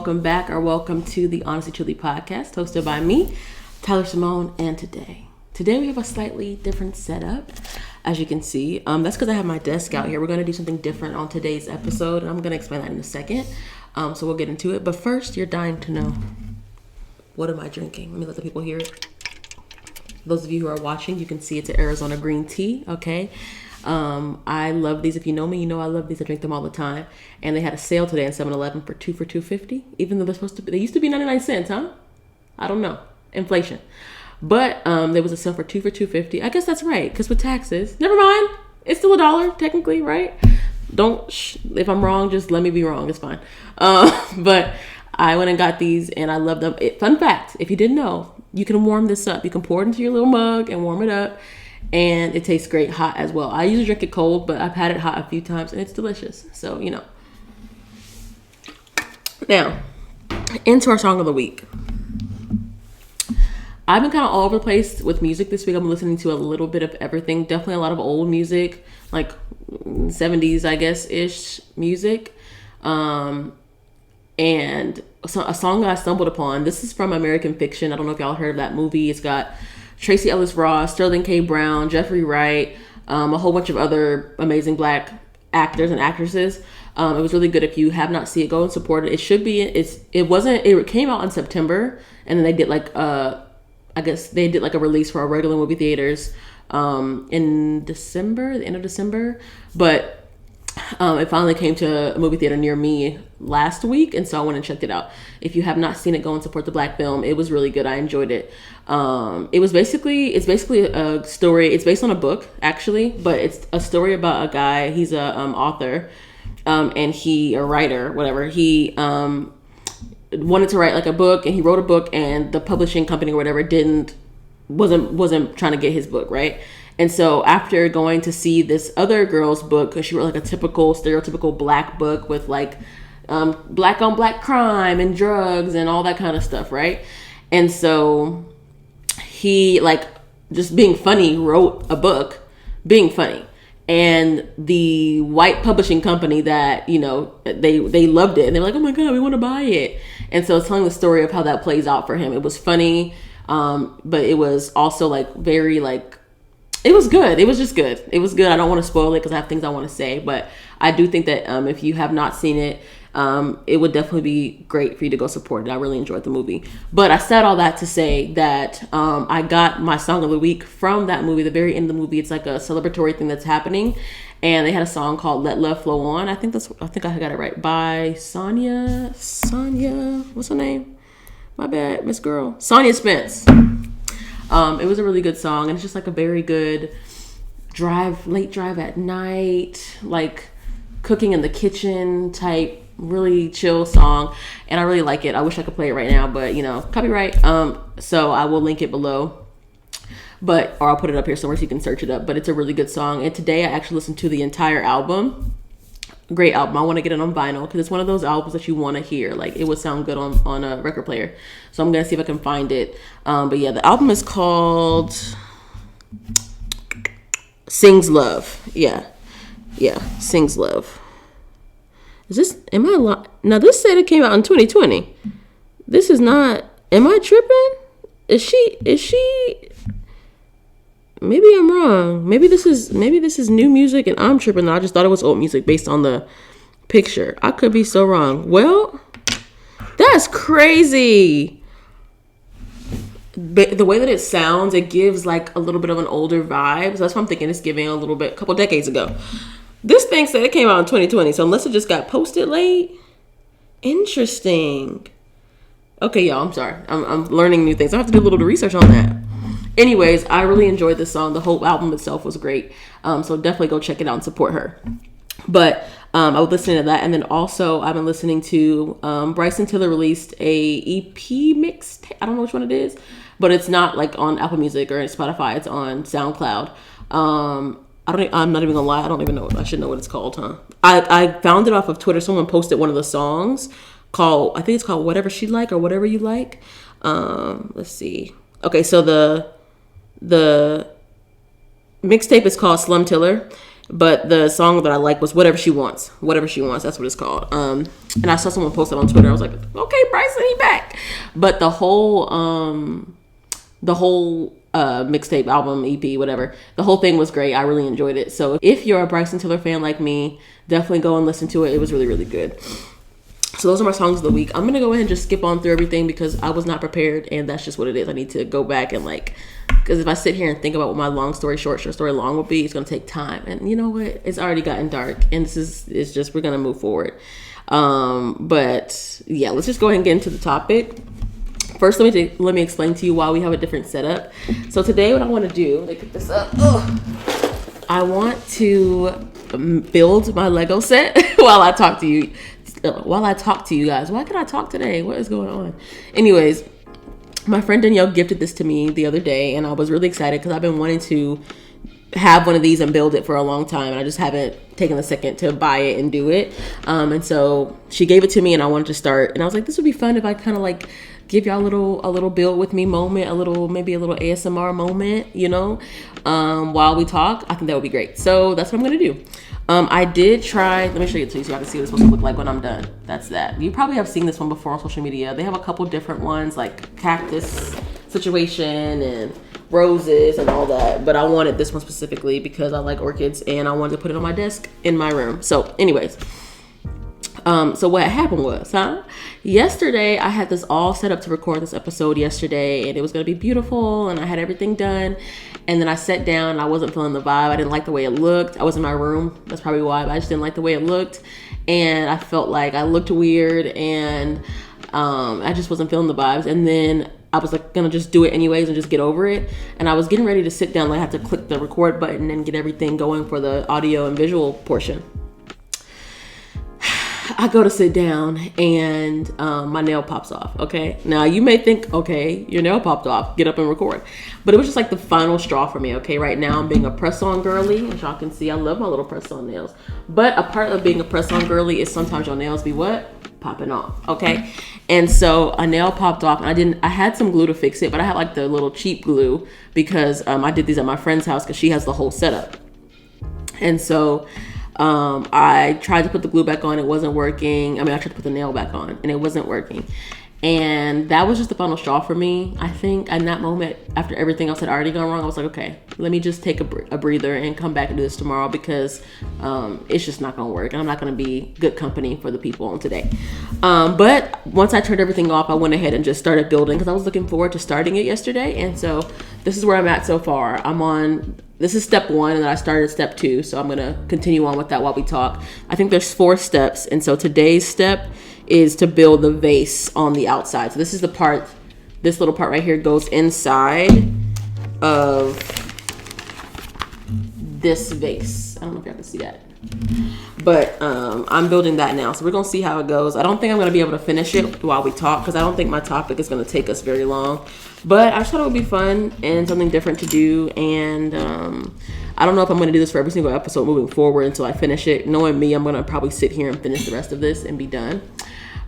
welcome back or welcome to the Honestly Truly podcast hosted by me, Tylar Cimone, and today we have a slightly different setup, as you can see. That's because I have my desk out here. We're going to do something different on today's episode, and I'm going to explain that in a second. So we'll get into it. But first, you're dying to know, what am I drinking? Let me let the people hear it. Those of you who are watching, you can see it's an Arizona green tea, okay? I love these. If you know me, you know I love these. I drink them all the time. And they had a sale today in 7-Eleven for two for $2.50. Even though they used to be 99 cents, huh? I don't know. Inflation. But there was a sale for two for $2.50. I guess that's right, because with taxes, never mind. It's still $1 technically, right? If I'm wrong, just let me be wrong. It's fine. But I went and got these, and I love them. Fun fact: if you didn't know, you can warm this up. You can pour it into your little mug and warm it up. And it tastes great hot as well. I usually drink it cold, but I've had it hot a few times and it's delicious. So, you know. Now, into our song of the week. I've been kind of all over the place with music this week. I'm listening to a little bit of everything. Definitely a lot of old music, like 70s, I guess-ish music. And a song I stumbled upon. This is from American Fiction. I don't know if y'all heard of that movie. It's got Tracy Ellis Ross, Sterling K. Brown, Jeffrey Wright, a whole bunch of other amazing Black actors and actresses. It was really good. If you have not seen it, go and support it. It should be. It came out in September, and then they did a release for our regular movie theaters in December, the end of December. But it finally came to a movie theater near me last week, and so I went and checked it out. If you have not seen it, go and support the Black film. It was really good. I enjoyed it. It's basically a story. It's based on a book, actually, but it's a story about a guy. He's a author, and a writer, whatever. He wanted to write like a book, and he wrote a book, and the publishing company or whatever wasn't trying to get his book, right? And so after going to see this other girl's book, because she wrote like a stereotypical Black book with like Black on Black crime and drugs and all that kind of stuff, right? And so he, like, just being funny, wrote a book being funny. And the white publishing company that, you know, they loved it. And they were like, oh my God, we want to buy it. And so it's telling the story of how that plays out for him. It was funny, but it was also like very like, it was good. It was just good. It was good. I don't want to spoil it because I have things I want to say, but I do think that if you have not seen it, it would definitely be great for you to go support it. I really enjoyed the movie. But I said all that to say that I got my song of the week from that movie. The very end of the movie, it's like a celebratory thing that's happening, and they had a song called "Let Love Flow On." I think I got it right, by Sonya. What's her name? My bad, Miss Girl. Sonya Spence. It was a really good song, and it's just like a very good late drive at night, like cooking in the kitchen type, really chill song, and I really like it. I wish I could play it right now, but you know, copyright. So I will link it below, or I'll put it up here somewhere so you can search it up. But it's a really good song, and today I actually listened to the entire album. Great album. I want to get it on vinyl because it's one of those albums that you want to hear. Like, it would sound good on a record player. So I'm gonna see if I can find it. But yeah, the album is called Sings Love. Yeah, Sings Love. Now this said it came out in 2020. This is not, am I tripping? Is she, maybe I'm wrong. Maybe this is new music and I'm tripping. I just thought it was old music based on the picture. I could be so wrong. Well, that's crazy. The way that it sounds, it gives like a little bit of an older vibe. So that's what I'm thinking it's giving a couple decades ago. This thing said it came out in 2020. So unless it just got posted late. Interesting. Okay, y'all, I'm sorry. I'm learning new things. I have to do a little bit of research on that. Anyways, I really enjoyed this song. The whole album itself was great. So definitely go check it out and support her. But I was listening to that. And then also I've been listening to Bryson. Taylor released a EP mixtape. I don't know which one it is, but it's not like on Apple Music or Spotify. It's on SoundCloud. I'm not even gonna lie. I don't even know. I should know what it's called, huh? I found it off of Twitter. Someone posted one of the songs I think it's called Whatever She Like or Whatever You Like. Let's see. Okay, so the mixtape is called Slum, But the song that I like was Whatever She Wants. Whatever She Wants, that's what it's called. And I saw someone post it on Twitter. I was like, okay, Bryson, he back. But the whole mixtape, album, EP, whatever, the whole thing was great. I really enjoyed it. So if you're a Bryson Tiller fan like me, definitely go and listen to it. It was really, really good. So those are my songs of the week. I'm going to go ahead and just skip on through everything because I was not prepared, and that's just what it is. I need to go back and because if I sit here and think about what my long story short story long will be, it's going to take time. And you know what? It's already gotten dark, and it's just, we're going to move forward. But yeah, let's just go ahead and get into the topic. First, let me explain to you why we have a different setup. So today what I want to do, let me pick this up. I want to build my Lego set while I talk to you. Guys. Why can I talk today? What is going on? Anyways, my friend Danielle gifted this to me the other day, and I was really excited because I've been wanting to have one of these and build it for a long time, and I just haven't taken a second to buy it and do it. And so she gave it to me, and I wanted to start, and I was like, this would be fun if I kind of give y'all a little build with me moment, maybe a little ASMR moment, while we talk. I think that would be great. So that's what I'm gonna do. I did try, let me show you it to you so I can see what it's supposed to look like when I'm done. That's that. You probably have seen this one before on social media. They have a couple different ones, like cactus situation and roses and all that. But I wanted this one specifically because I like orchids and I wanted to put it on my desk in my room. So anyways, so what happened was, yesterday I had this all set up to record this episode yesterday, and it was going to be beautiful, and I had everything done. And then I sat down and I wasn't feeling the vibe. I didn't like the way it looked. I was in my room. That's probably why, but I just didn't like the way it looked. And I felt like I looked weird, and I just wasn't feeling the vibes. And then I was gonna just do it anyways and just get over it. And I was getting ready to sit down. I had to click the record button and get everything going for the audio and visual portion. I go to sit down and my nail pops off. Okay, now you may think, okay, your nail popped off, get up and record. But it was just the final straw for me. Okay, right now I'm being a press-on girly. As y'all can see, I love my little press-on nails. But a part of being a press-on girly is sometimes your nails be what? Popping off. Okay, and so a nail popped off, and I had some glue to fix it, but I had the little cheap glue because I did these at my friend's house because she has the whole setup. And so I tried to put the glue back on. It wasn't working. I tried to put the nail back on and it wasn't working. And that was just the final straw for me. I think in that moment, after everything else had already gone wrong, I was like, okay, let me just take a breather and come back and do this tomorrow because it's just not going to work. And I'm not going to be good company for the people on today. But once I turned everything off, I went ahead and just started building because I was looking forward to starting it yesterday. And so this is where I'm at so far. This is step 1, and then I started step 2. So I'm going to continue on with that while we talk. I think there's 4 steps. And so today's step is to build the vase on the outside. So this is this little part right here goes inside of this vase. I don't know if y'all can see that. But I'm building that now. So we're going to see how it goes. I don't think I'm going to be able to finish it while we talk because I don't think my topic is going to take us very long. But I just thought it would be fun and something different to do. And I don't know if I'm going to do this for every single episode moving forward until I finish it. Knowing me, I'm going to probably sit here and finish the rest of this and be done.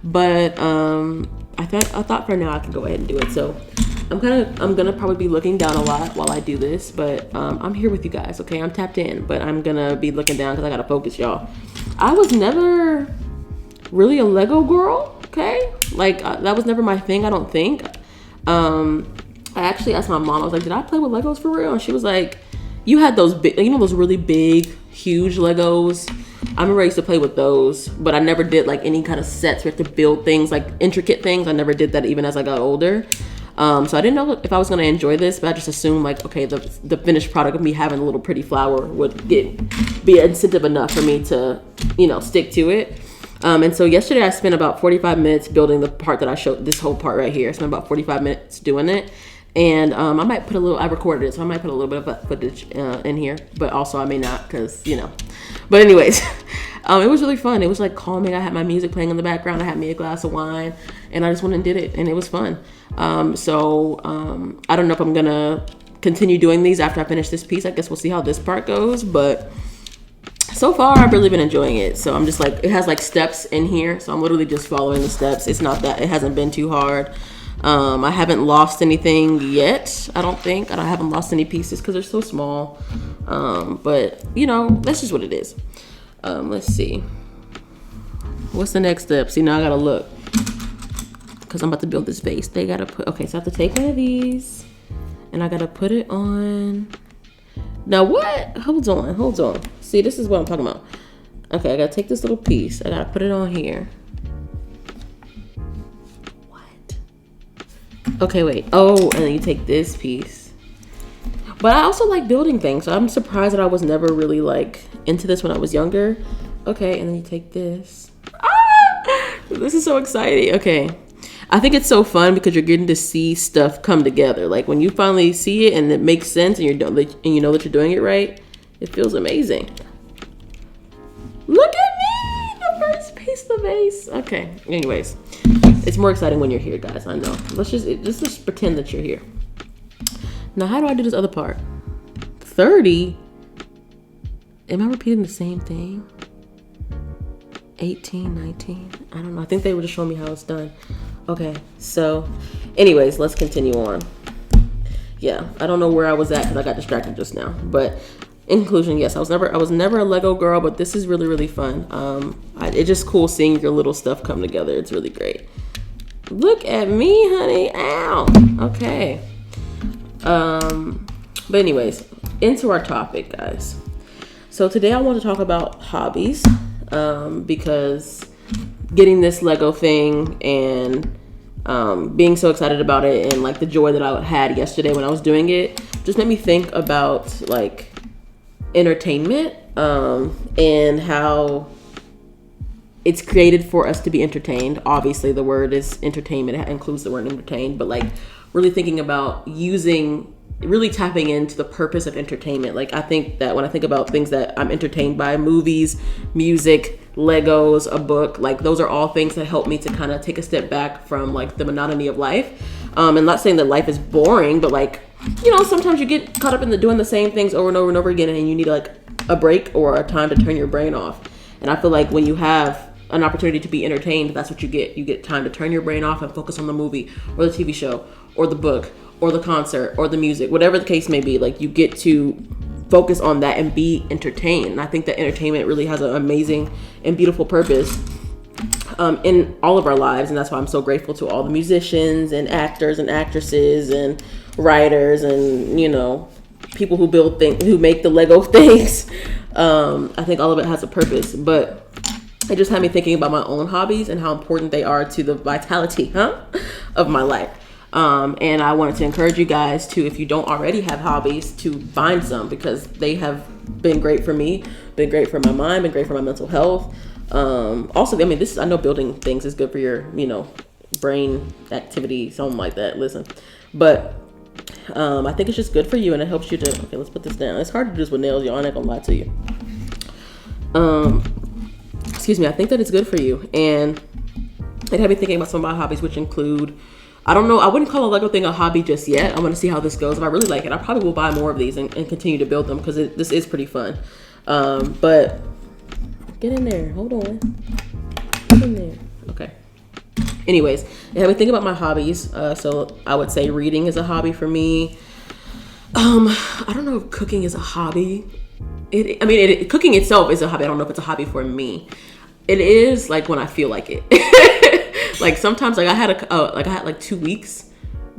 But I thought for now I could go ahead and do it. So I'm gonna probably be looking down a lot while I do this, but I'm here with you guys. Okay, I'm tapped in, but I'm gonna be looking down because I gotta focus, y'all. I was never really a Lego girl. Okay, that was never my thing. I don't think. I actually asked my mom. I was like, "Did I play with Legos for real?" And she was like, "You had those big, those really big, huge Legos." I remember I used to play with those, but I never did any kind of sets. We have to build things, intricate things. I never did that even as I got older. So I didn't know if I was going to enjoy this, but I just assumed okay, the finished product of me having a little pretty flower would be incentive enough for me to, stick to it. And so yesterday I spent about 45 minutes building the part that I showed, this whole part right here. I spent about 45 minutes doing it. And I might put I recorded it, so I might put a little bit of footage in here, but also I may not because, But anyways, it was really fun. It was calming. I had my music playing in the background. I had me a glass of wine, and I just went and did it, and it was fun. So I don't know if I'm going to continue doing these after I finish this piece. I guess we'll see how this part goes, but so far I've really been enjoying it. So I'm just it has steps in here, so I'm literally just following the steps. It's not that, it hasn't been too hard. I haven't lost anything yet. I don't think. I haven't lost any pieces because they're so small. But you know, that's just what it is. Let's see. What's the next step? See, now I gotta look because I'm about to build this vase. They gotta put. Okay, so I have to take one of these, and I gotta put it on. Now what? Hold on. See, this is what I'm talking about. Okay, I gotta take this little piece. I gotta put it on here. What? Okay, wait. Oh, and then you take this piece. But I also like building things, so I'm surprised that I was never really like into this when I was younger. Okay, and then you take this. Ah! This is so exciting. Okay. I think it's so fun because you're getting to see stuff come together. Like when you finally see it and it makes sense and you know that you're doing it right, it feels amazing. Look at me, the first piece of the vase. Okay. Anyways, it's more exciting when you're here, guys. I know. Let's just pretend that you're here. Now, how do I do this other part? 30. Am I repeating the same thing? 18, 19. I don't know. I think they were just showing me how it's done. Okay, so anyways, let's continue on. Yeah, I don't know where I was at because I got distracted just now. But in conclusion, yes, I was never a Lego girl, but this is really, really fun. It's just cool seeing your little stuff come together. It's really great. Look at me, honey. Ow. Okay. But anyways, into our topic, guys. So today I want to talk about hobbies, because getting this Lego thing and being so excited about it and like the joy that I had yesterday when I was doing it just made me think about like entertainment, and how it's created for us to be entertained. Obviously the word is entertainment, it includes the word entertained, but like really thinking about really tapping into the purpose of entertainment. Like I think that when I think about things that I'm entertained by, movies, music, Legos, a book, like those are all things that help me to kind of take a step back from like the monotony of life. And not saying that life is boring, but like, you know, sometimes you get caught up in doing the same things over and over and over again, and you need like a break or a time to turn your brain off. And I feel like when you have an opportunity to be entertained, that's what you get. You get time to turn your brain off and focus on the movie or the TV show or the book or the concert or the music, whatever the case may be. Like you get to focus on that and be entertained. And I think that entertainment really has an amazing and beautiful purpose in all of our lives. And that's why I'm so grateful to all the musicians and actors and actresses and writers and, you know, people who build things, who make the Lego things. I think all of it has a purpose, but it just had me thinking about my own hobbies and how important they are to the vitality of my life. And I wanted to encourage you guys to, if you don't already have hobbies, to find some, because they have been great for me, been great for my mind, been great for my mental health. Also, I mean, I know building things is good for your, you know, brain activity, something like that. Listen, but I think it's just good for you, and it helps you to. Okay, let's put this down. It's hard to do this with nails, y'all. I ain't gonna lie to you. Excuse me. I think that it's good for you, and it had me thinking about some of my hobbies, which include. I don't know. I wouldn't call a Lego thing a hobby just yet. I want to see how this goes. If I really like it, I probably will buy more of these and continue to build them, because this is pretty fun. But get in there. Hold on. Get in there. Okay. Anyways, it had me think about my hobbies. So I would say reading is a hobby for me. I don't know if cooking is a hobby. Cooking itself is a hobby. I don't know if it's a hobby for me. It is like when I feel like it. Like sometimes, like I had like 2 weeks,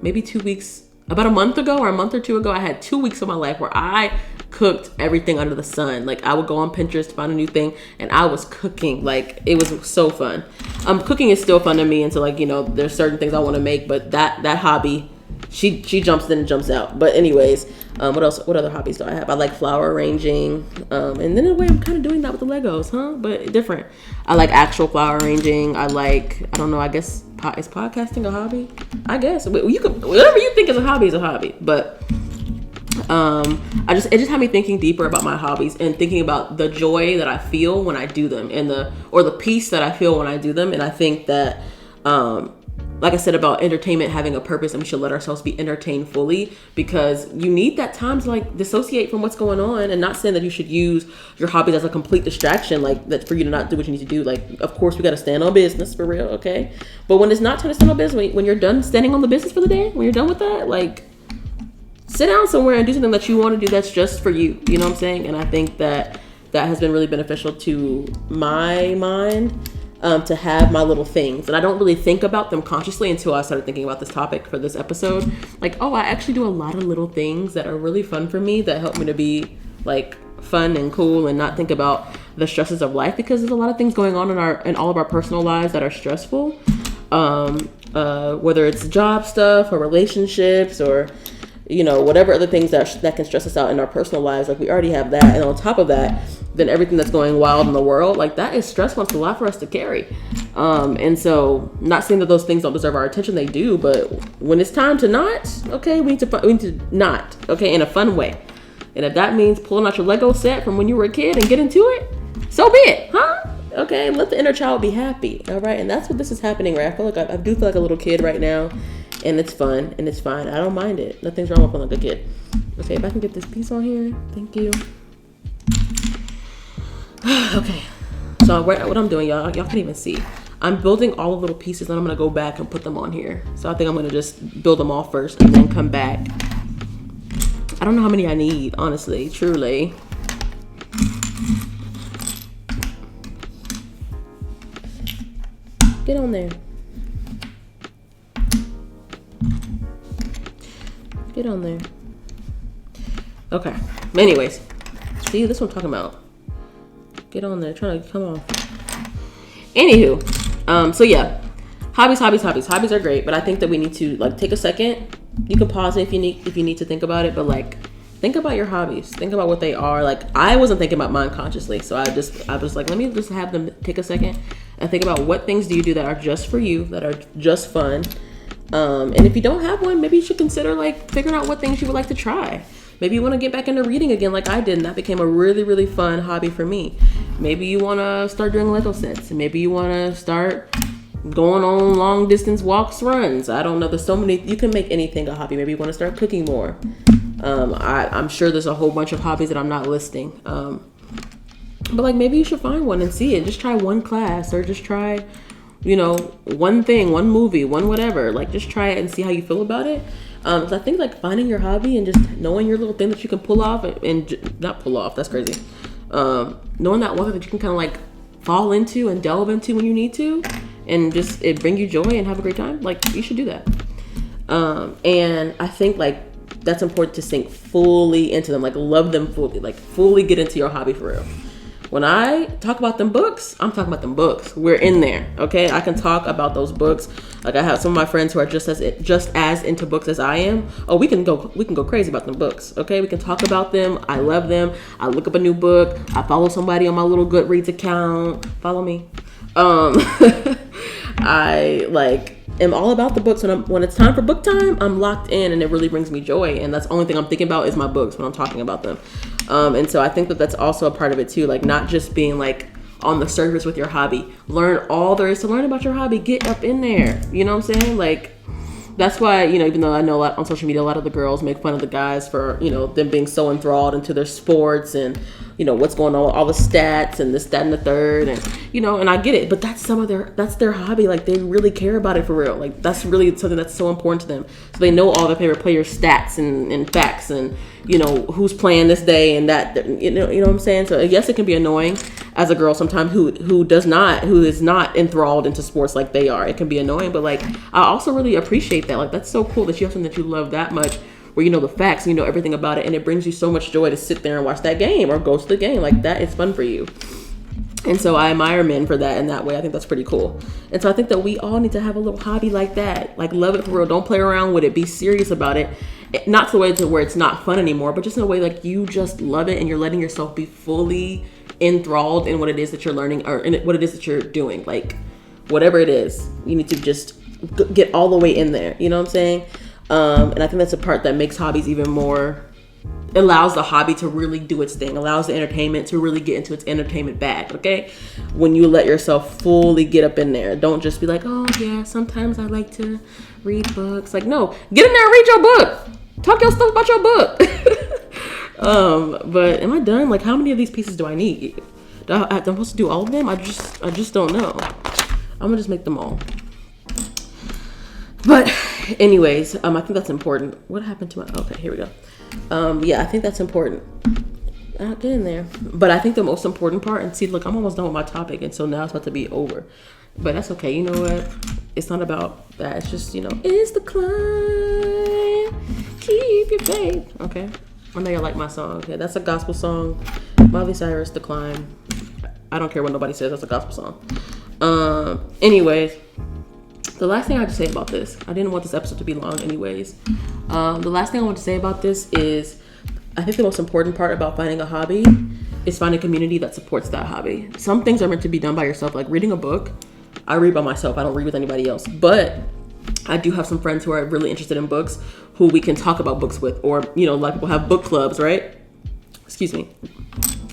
maybe 2 weeks, about a month ago or a month or two ago, I had 2 weeks of my life where I cooked everything under the sun. Like I would go on Pinterest to find a new thing, and I was cooking. Like it was so fun. Cooking is still fun to me, and so like, you know, there's certain things I want to make, but that hobby, she jumps in and jumps out. But anyways, what else? What other hobbies do I have? I like flower arranging, and then in a way I'm kind of doing that with the Legos, but different. I like actual flower arranging. I don't know. I guess is podcasting a hobby? I guess you could, whatever you think is a hobby is a hobby. But it just had me thinking deeper about my hobbies and thinking about the joy that I feel when I do them, and the peace that I feel when I do them. And I think that like I said about entertainment having a purpose, and we should let ourselves be entertained fully, because you need that time to like dissociate from what's going on. And not saying that you should use your hobbies as a complete distraction, like that for you to not do what you need to do. Like, of course, we got to stand on business for real, okay? But when it's not time to stand on business, when you're done standing on the business for the day, when you're done with that, like, sit down somewhere and do something that you want to do that's just for you. You know what I'm saying? And I think that has been really beneficial to my mind. To have my little things. And I don't really think about them consciously until I started thinking about this topic for this episode. Like, oh, I actually do a lot of little things that are really fun for me, that help me to be like fun and cool and not think about the stresses of life, because there's a lot of things going on in all of our personal lives that are stressful. Whether it's job stuff or relationships or, you know, whatever other things that can stress us out in our personal lives. Like, we already have that. And on top of that, then everything that's going wild in the world, like, that is stressful. It's a lot for us to carry. And so, not saying that those things don't deserve our attention, they do. But when it's time to not, okay, we need to not, okay, in a fun way. And if that means pulling out your Lego set from when you were a kid and get into it, so be it, huh? Okay, let the inner child be happy, all right? And that's what this is happening, right? I feel like I do feel like a little kid right now, and it's fun, and it's fine. I don't mind it. Nothing's wrong with feeling like a kid. Okay, if I can get this piece on here, thank you. Okay, so what I'm doing, y'all can't even see. I'm building all the little pieces, and I'm gonna go back and put them on here. So I think I'm gonna just build them all first and then come back. I don't know how many I need, honestly, truly. Get on there. Get on there. Okay. Anyways, see, this is what I'm talking about. Get on there. Trying to come on. Anywho, so yeah, hobbies are great, but I think that we need to like take a second. You can pause it if you need to think about it, but like, think about your hobbies. Think about what they are. Like, I wasn't thinking about mine consciously, so I was like, let me just have them take a second and think about what things do you do that are just for you, that are just fun. And if you don't have one, maybe you should consider like figuring out what things you would like to try. Maybe you want to get back into reading again like I did, and that became a really, really fun hobby for me. Maybe you want to start doing Lego sets, and maybe you want to start going on long distance walks, runs. I don't know. There's so many. You can make anything a hobby. Maybe you want to start cooking more. I'm sure there's a whole bunch of hobbies that I'm not listing. But like, maybe you should find one and see it. Just try one class, or just try, you know, one thing, one movie, one whatever. Like, just try it and see how you feel about it. So I think like finding your hobby and just knowing your little thing that you can pull off and not pull off, that's crazy. Knowing that one that you can kind of like fall into and delve into when you need to, and just it bring you joy and have a great time. Like, you should do that. And I think like that's important to sink fully into them, like love them fully, like fully get into your hobby for real. When I talk about them books, I'm talking about them books. We're in there, okay? I can talk about those books. Like, I have some of my friends who are just as into books as I am. Oh, we can go crazy about them books, okay? We can talk about them. I love them. I look up a new book. I follow somebody on my little Goodreads account. Follow me. I like am all about the books. When it's time for book time, I'm locked in, and it really brings me joy. And that's the only thing I'm thinking about is my books when I'm talking about them. And so I think that that's also a part of it too. Like, not just being like on the surface with your hobby. Learn all there is to learn about your hobby. Get up in there. You know what I'm saying? Like, that's why, you know, even though I know a lot on social media, a lot of the girls make fun of the guys for, you know, them being so enthralled into their sports and, you know, what's going on with all the stats and this, that, and the third. And, you know, and I get it, but that's their hobby. Like, they really care about it for real. Like, that's really something that's so important to them. So they know all their favorite players' stats and facts and, you know, who's playing this day and that, you know what I'm saying? So yes, it can be annoying as a girl sometimes who is not enthralled into sports like they are. It can be annoying, but like, I also really appreciate that. Like, that's so cool that you have something that you love that much, where you know the facts, you know everything about it, and it brings you so much joy to sit there and watch that game or go to the game. Like, that is fun for you. And so I admire men for that in that way. I think that's pretty cool. And so I think that we all need to have a little hobby like that. Like, love it for real. Don't play around with it. Be serious about it. Not the way to where it's not fun anymore, but just in a way like you just love it and you're letting yourself be fully enthralled in what it is that you're learning or in what it is that you're doing. Like, whatever it is, you need to just get all the way in there. You know what I'm saying? And I think that's a part that makes hobbies even more allows the hobby to really do its thing, allows the entertainment to really get into its entertainment bag, okay? When you let yourself fully get up in there. Don't just be like, oh yeah, sometimes I like to read books. Like, no, get in there and read your book. Talk your stuff about your book. But am I done? Like, how many of these pieces do I need? I'm supposed to do all of them? I just don't know. I'm gonna just make them all. But anyways, I think that's important. What happened to my, okay, here we go. Yeah, I think that's important. I'll get in there. But I think the most important part, and see, look, I'm almost done with my topic, and so now it's about to be over. But that's okay. You know what? It's not about that. It's just, it's the climb. Keep your faith. Okay. I know you like my song. Yeah, that's a gospel song. Miley Cyrus, The Climb. I don't care what nobody says. That's a gospel song. Anyways, the last thing I have to say about this, I didn't want this episode to be long anyways. The last thing I want to say about this is, I think the most important part about finding a hobby is finding a community that supports that hobby. Some things are meant to be done by yourself, like reading a book. I read by myself. I don't read with anybody else. But I do have some friends who are really interested in books who we can talk about books with. Or, a lot of people have book clubs, right? Excuse me.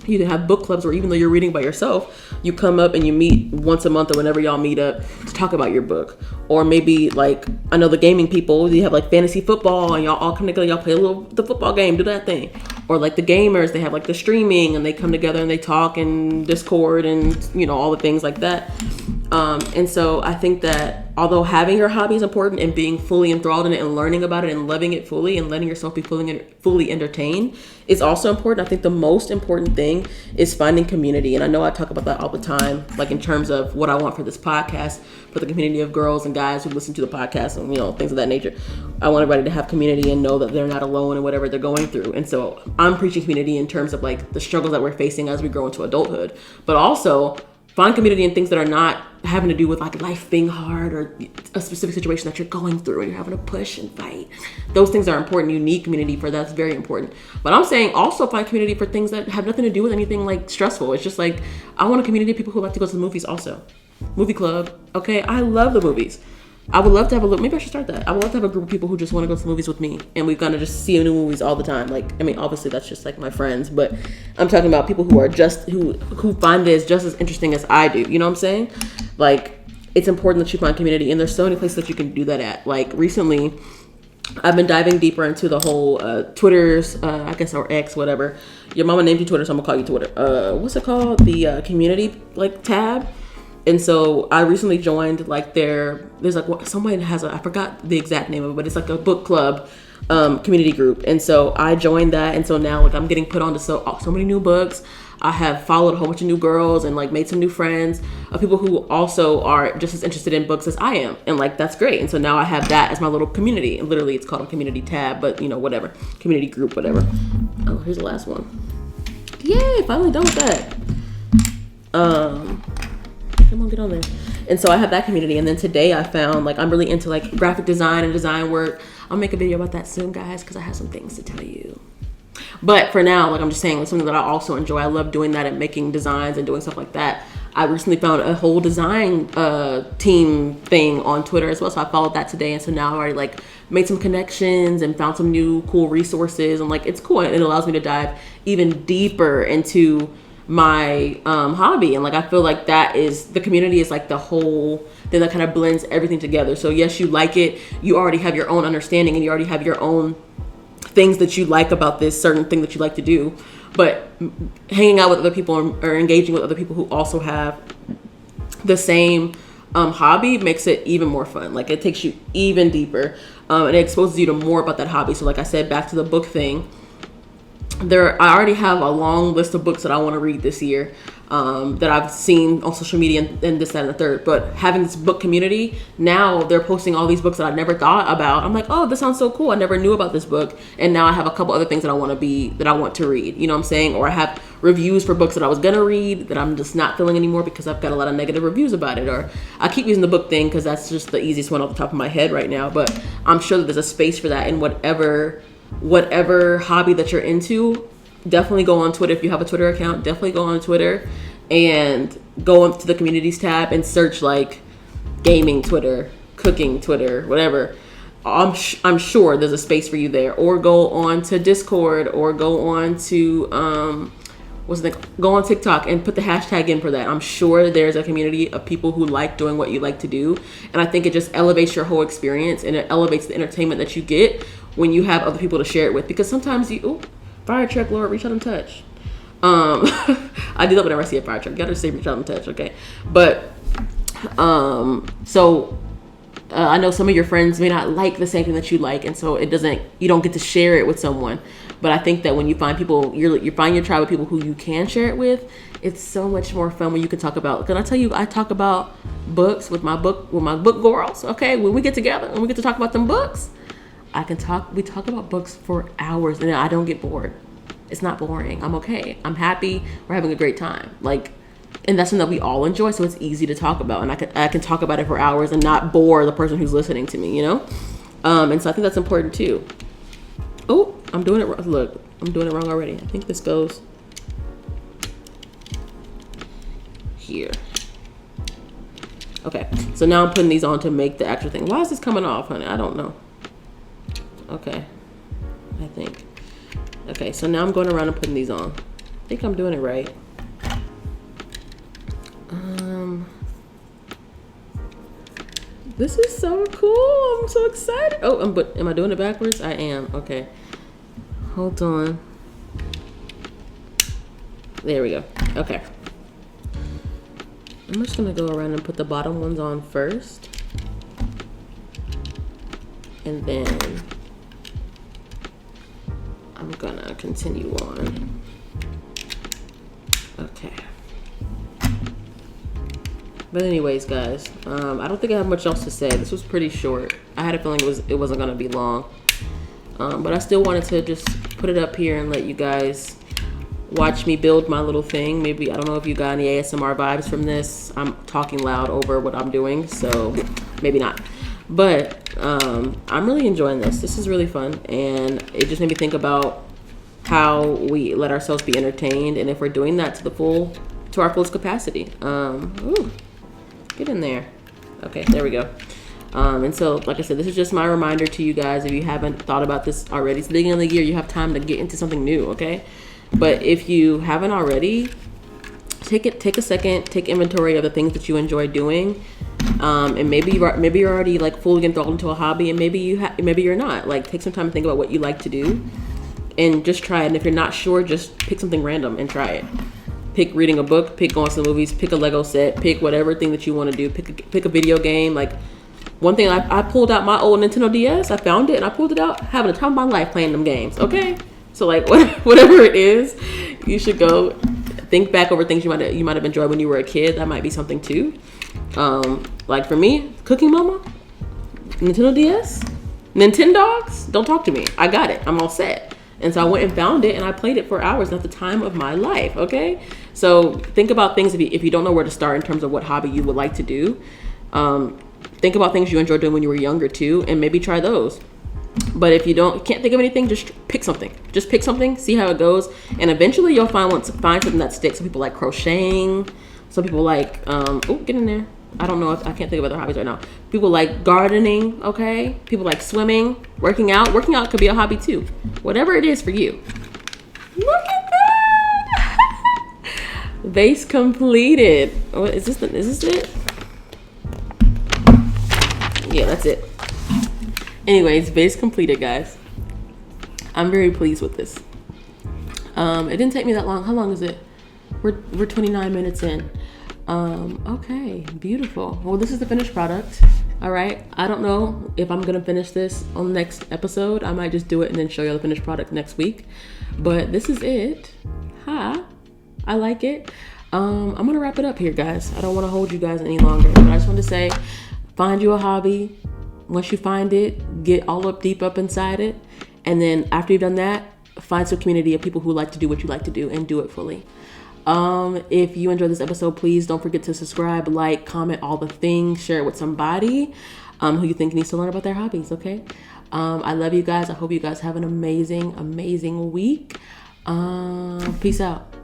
You can have book clubs where even though you're reading by yourself, you come up and you meet once a month or whenever y'all meet up to talk about your book. Or maybe, like, I know the gaming people, you have like fantasy football and y'all all come together, y'all play the football game, do that thing. Or like the gamers, they have like the streaming and they come together and they talk and Discord and, all the things like that. And so I think that although having your hobby is important and being fully enthralled in it and learning about it and loving it fully and letting yourself be fully entertained is also important. I think the most important thing is finding community. And I know I talk about that all the time, like in terms of what I want for this podcast, for the community of girls and guys who listen to the podcast and, things of that nature. I want everybody to have community and know that they're not alone in whatever they're going through. And so I'm preaching community in terms of like the struggles that we're facing as we grow into adulthood, but also find community in things that are not having to do with like life being hard or a specific situation that you're going through and you're having to push and fight. Those things are important. You need community for that's very important. But I'm saying also find community for things that have nothing to do with anything like stressful. It's just like, I want a community of people who like to go to the movies also. Movie club. Okay. I love the movies. I would love to have maybe I should start that. I would love to have a group of people who just want to go to the movies with me and we're going to just see new movies all the time. Like, I mean, obviously that's just like my friends, but I'm talking about people who are just, who find this just as interesting as I do. You know what I'm saying? Like, it's important that you find community and there's so many places that you can do that at. Like recently, I've been diving deeper into the whole Twitter's, I guess, or X, whatever. Your mama named you Twitter, so I'm gonna call you Twitter. What's it called? The community like tab. And so I recently joined like there's like someone has I forgot the exact name of it, but it's like a book club community group. And so I joined that. And so now like I'm getting put on to so many new books. I have followed a whole bunch of new girls and like made some new friends of people who also are just as interested in books as I am. And like, that's great. And so now I have that as my little community. And literally it's called a community tab, but whatever, community group, whatever. Oh, here's the last one. Yay, finally done with that. Come on, get on there. And so I have that community. And then today I found like I'm really into like graphic design and design work. I'll make a video about that soon, guys, because I have some things to tell you. But for now, like I'm just saying, it's something that I also enjoy. I love doing that and making designs and doing stuff like that. I recently found a whole design team thing on Twitter as well. So I followed that today. And so now I already like made some connections and found some new cool resources. And like, it's cool. And it allows me to dive even deeper into my hobby. And like I feel like that is the community is like the whole thing that kind of blends everything together. So yes, you like it, you already have your own understanding and you already have your own things that you like about this certain thing that you like to do, but hanging out with other people or engaging with other people who also have the same hobby makes it even more fun. Like it takes you even deeper and it exposes you to more about that hobby. So like I said, back to the book thing, I already have a long list of books that I want to read this year that I've seen on social media and this, that, and the third. But having this book community, now they're posting all these books that I never thought about. I'm like, oh, this sounds so cool. I never knew about this book. And now I have a couple other things that I want to read. You know what I'm saying? Or I have reviews for books that I was going to read that I'm just not feeling anymore because I've got a lot of negative reviews about it. Or I keep using the book thing because that's just the easiest one off the top of my head right now. But I'm sure that there's a space for that in whatever hobby that you're into. Definitely go on Twitter. If you have a Twitter account, definitely go on Twitter and go into the communities tab and search like gaming Twitter, cooking Twitter, whatever. I'm sure there's a space for you there. Or go on to Discord, or go on to go on TikTok and put the hashtag in for that. I'm sure there's a community of people who like doing what you like to do, and I think it just elevates your whole experience, and it elevates the entertainment that you get when you have other people to share it with. Because sometimes fire truck, Lord, reach out and touch. I do that whenever I see a fire truck. You gotta say reach out and touch, okay? But I know some of your friends may not like the same thing that you like, and so you don't get to share it with someone. But I think that when you find people, you find your tribe of people who you can share it with, it's so much more fun when you can talk about. Can I tell you, I talk about books with my book girls. Okay, when we get together and we get to talk about them books, we talk about books for hours, and I don't get bored. It's not boring. I'm okay. I'm happy. We're having a great time. And that's something that we all enjoy, so it's easy to talk about, and I can talk about it for hours and not bore the person who's listening to me, and so I think that's important too. Oh, I'm doing it wrong. Look, I'm doing it wrong already. I think this goes here. Okay, so now I'm putting these on to make the actual thing. Why is this coming off, honey? I don't know. Okay, I think. Okay, so now I'm going around and putting these on. I think I'm doing it right. This is so cool. I'm so excited. Oh, but am I doing it backwards? I am. Okay. Hold on. There we go. Okay. I'm just going to go around and put the bottom ones on first. And then I'm going to continue on. Okay. But anyways, guys, I don't think I have much else to say. This was pretty short. I had a feeling it wasn't going to be long. But I still wanted to just put it up here and let you guys watch me build my little thing. Maybe, I don't know if you got any ASMR vibes from this. I'm talking loud over what I'm doing, so maybe not. But I'm really enjoying this. This is really fun. And it just made me think about how we let ourselves be entertained, and if we're doing that to our fullest capacity. Ooh. Get in there. Okay, there we go. And so, like I said, this is just my reminder to you guys. If you haven't thought about this already, it's the beginning of the year. You have time to get into something new, okay? But if you haven't already, take a second, take inventory of the things that you enjoy doing. And maybe you're already fully enthralled into a hobby, and maybe you're not. Take some time to think about what you like to do, and just try it. And if you're not sure, just pick something random and try it. Pick reading a book, pick going to the movies, pick a Lego set, pick whatever thing that you want to do. Pick a video game. One thing, I pulled out my old Nintendo DS. I found it and I pulled it out, having a time of my life playing them games. Okay, so whatever it is, you should go think back over things you might have enjoyed when you were a kid. That might be something too. For me, Cooking Mama, Nintendo DS, Nintendogs. Don't talk to me. I got it. I'm all set. And so I went and found it, and I played it for hours at the time of my life, okay? So think about things if you don't know where to start in terms of what hobby you would like to do. Think about things you enjoyed doing when you were younger, too, and maybe try those. But if you can't think of anything, just pick something. Just pick something, see how it goes, and eventually you'll find something that sticks. Some people like crocheting. Some people like, get in there. I don't know, I can't think of other hobbies right now. People like gardening, okay? People like swimming, working out. Working out could be a hobby too. Whatever it is for you. Look at that! Vase completed. Oh, is this it? Yeah, that's it. Anyways, vase completed, guys. I'm very pleased with this. It didn't take me that long. How long is it? We're 29 minutes in. Okay, beautiful. Well, this is the finished product. All right. I don't know if I'm gonna finish this on the next episode. I might just do it and then show you the finished product next week. But this is it. I like it. I'm gonna wrap it up here, guys. I don't want to hold you guys any longer, but I just want to say, find you a hobby. Once you find it, get all deep up inside it, and then after you've done that, find some community of people who like to do what you like to do and do it fully. If you enjoyed this episode, please don't forget to subscribe, like, comment, all the things, share it with somebody who you think needs to learn about their hobbies, okay? I love you guys. I hope you guys have an amazing, amazing week. Peace out.